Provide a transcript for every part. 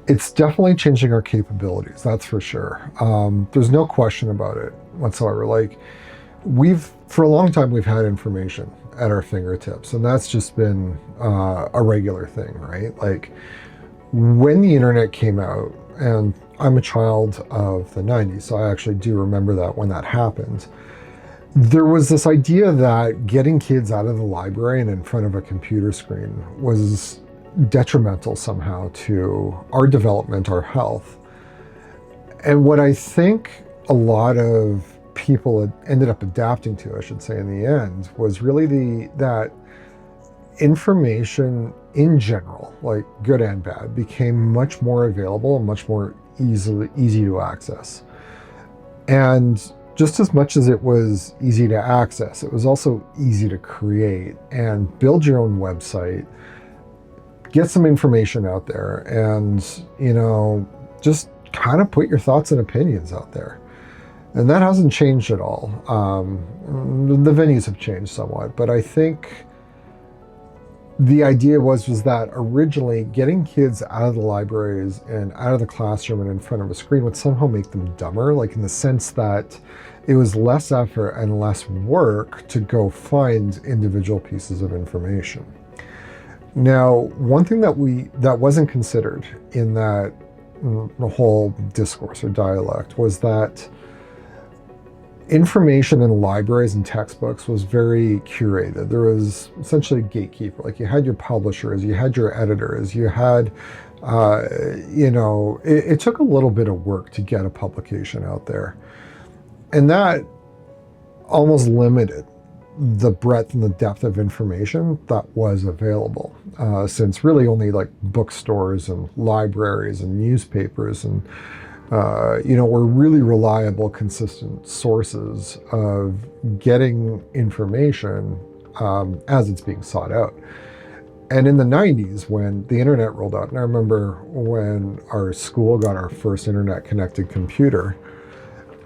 It's definitely changing our capabilities, that's for sure. There's no question about it whatsoever. Like, for a long time, we've had information at our fingertips, and that's just been a regular thing, right? Like, when the internet came out, and I'm a child of the 90s, so I actually do remember that when that happened. There was this idea that getting kids out of the library and in front of a computer screen was detrimental somehow to our development, our health. And what I think a lot of people had ended up adapting to, I should say, in the end, was really that information in general, like good and bad, became much more available and much more easy to access. And just as much as it was easy to access, it was also easy to create and build your own website, get some information out there, and, just kind of put your thoughts and opinions out there. And that hasn't changed at all. The venues have changed somewhat, but I think the idea was that originally getting kids out of the libraries and out of the classroom and in front of a screen would somehow make them dumber, like in the sense that it was less effort and less work to go find individual pieces of information. Now, one thing that wasn't considered in that the whole discourse or dialect was that information in libraries and textbooks was very curated. There was essentially a gatekeeper. Like, you had your publishers, you had your editors, you had, it took a little bit of work to get a publication out there. And that almost limited the breadth and the depth of information that was available, since really only like bookstores and libraries and newspapers and were really reliable, consistent sources of getting information as it's being sought out. And in the 90s, when the internet rolled out, and I remember when our school got our first internet-connected computer,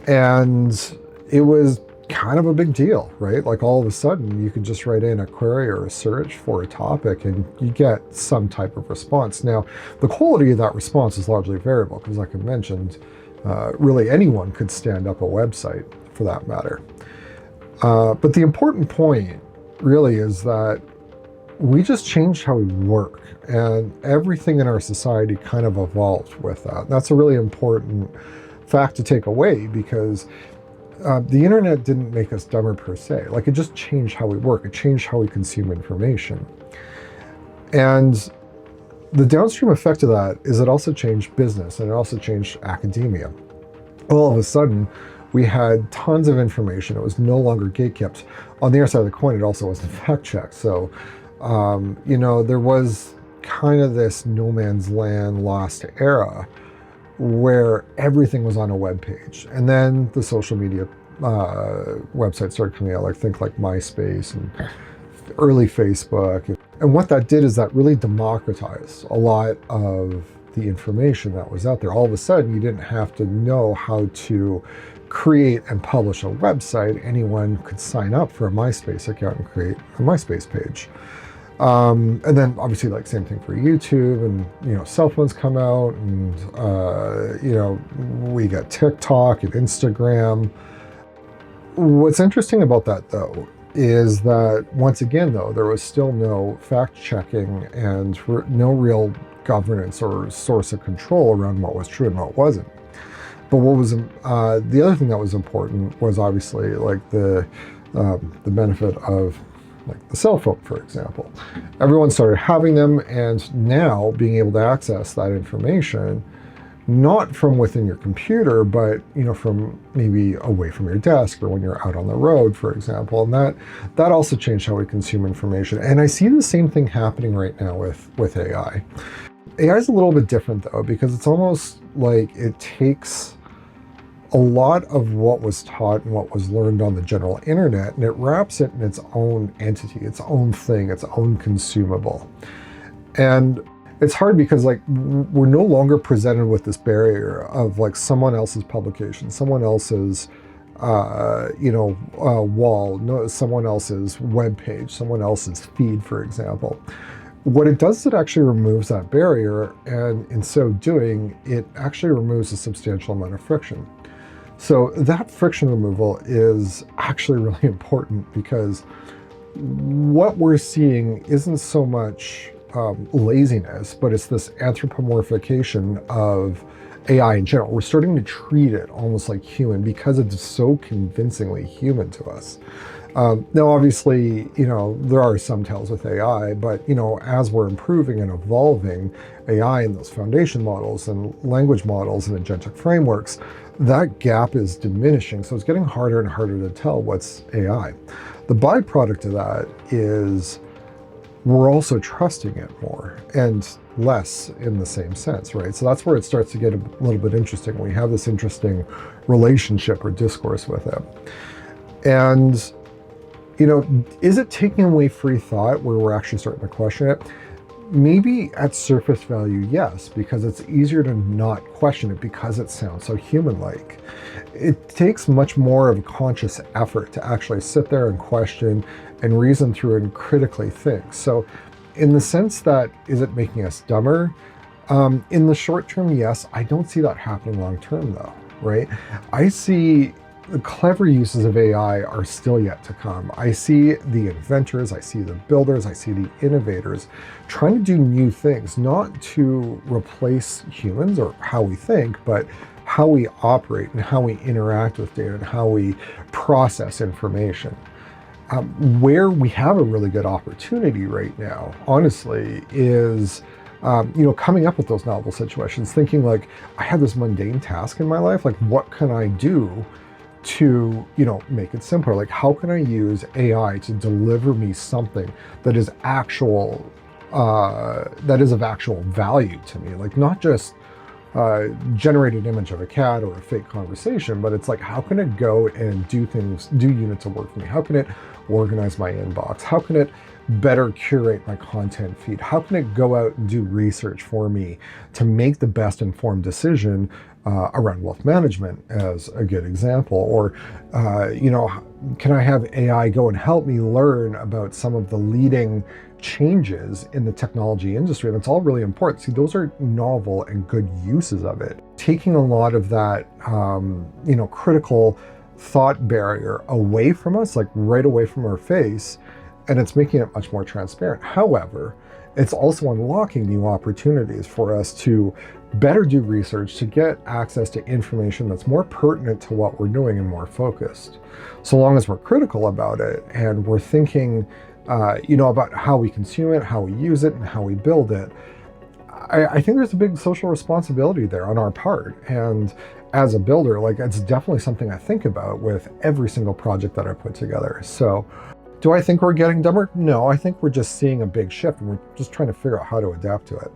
and it was kind of a big deal, right? Like, all of a sudden, you could just write in a query or a search for a topic, and you get some type of response. Now, the quality of that response is largely variable, because like I mentioned, really anyone could stand up a website for that matter. But the important point really is that we just changed how we work, and everything in our society kind of evolved with that. And that's a really important fact to take away, because the internet didn't make us dumber per se. Like, it just changed how we work. It changed how we consume information. And the downstream effect of that is it also changed business, and it also changed academia. All of a sudden, we had tons of information. It was no longer gatekept. On the other side of the coin, it also wasn't fact-checked. So, there was kind of this no man's land lost era where everything was on a web page. And then the social media websites started coming out, like MySpace and early Facebook. And what that did is that really democratized a lot of the information that was out there. All of a sudden, you didn't have to know how to create and publish a website. Anyone could sign up for a MySpace account and create a MySpace page. And then obviously, like, same thing for YouTube, and cell phones come out, and we got TikTok and Instagram. What's interesting about that, though, is that once again, though, there was still no fact checking and no real governance or source of control around what was true and what wasn't. But what was the other thing that was important was obviously like the benefit of, like, the cell phone, for example. Everyone started having them, and now being able to access that information, not from within your computer, but from maybe away from your desk or when you're out on the road, for example. And that also changed how we consume information. And I see the same thing happening right now with AI. AI is a little bit different, though, because it's almost like it takes a lot of what was taught and what was learned on the general internet, and it wraps it in its own entity, its own thing, its own consumable. And it's hard because, like, we're no longer presented with this barrier of, like, someone else's publication, someone else's wall, no, someone else's web page, someone else's feed, for example. What it does is it actually removes that barrier, and in so doing, it actually removes a substantial amount of friction. So that friction removal is actually really important, because what we're seeing isn't so much laziness, but it's this anthropomorphication of AI in general. We're starting to treat it almost like human because it's so convincingly human to us. Now, obviously, there are some tells with AI, but, as we're improving and evolving AI and those foundation models and language models and agentic frameworks, that gap is diminishing. So it's getting harder and harder to tell what's AI. The byproduct of that is we're also trusting it more and less in the same sense, right? So that's where it starts to get a little bit interesting. We have this interesting relationship or discourse with it. And, is it taking away free thought where we're actually starting to question it? Maybe at surface value, yes, because it's easier to not question it because it sounds so human-like. It takes much more of a conscious effort to actually sit there and question and reason through and critically think. So in the sense that, is it making us dumber? In the short term, yes. I don't see that happening long term though, right? I see the clever uses of AI are still yet to come. I see the inventors, I see the builders, I see the innovators trying to do new things, not to replace humans or how we think, but how we operate and how we interact with data and how we process information. Where we have a really good opportunity right now, honestly, is coming up with those novel situations, thinking like, I have this mundane task in my life, like what can I do to make it simpler? Like, how can I use AI to deliver me something that is of actual value to me, like not just generated image of a cat or a fake conversation, but it's like, how can it go and do units of work for me? How can it organize my inbox? How can it better curate my content feed? How can it go out and do research for me to make the best informed decision around wealth management, as a good example? Or, can I have AI go and help me learn about some of the leading changes in the technology industry? And it's all really important. See, those are novel and good uses of it. Taking a lot of that, critical thought barrier away from us, like right away from our face, and it's making it much more transparent. However, it's also unlocking new opportunities for us to better do research, to get access to information that's more pertinent to what we're doing and more focused. So long as we're critical about it and we're thinking, about how we consume it, how we use it, and how we build it, I think there's a big social responsibility there on our part. And as a builder, like, it's definitely something I think about with every single project that I put together. So do I think we're getting dumber? No, I think we're just seeing a big shift and we're just trying to figure out how to adapt to it.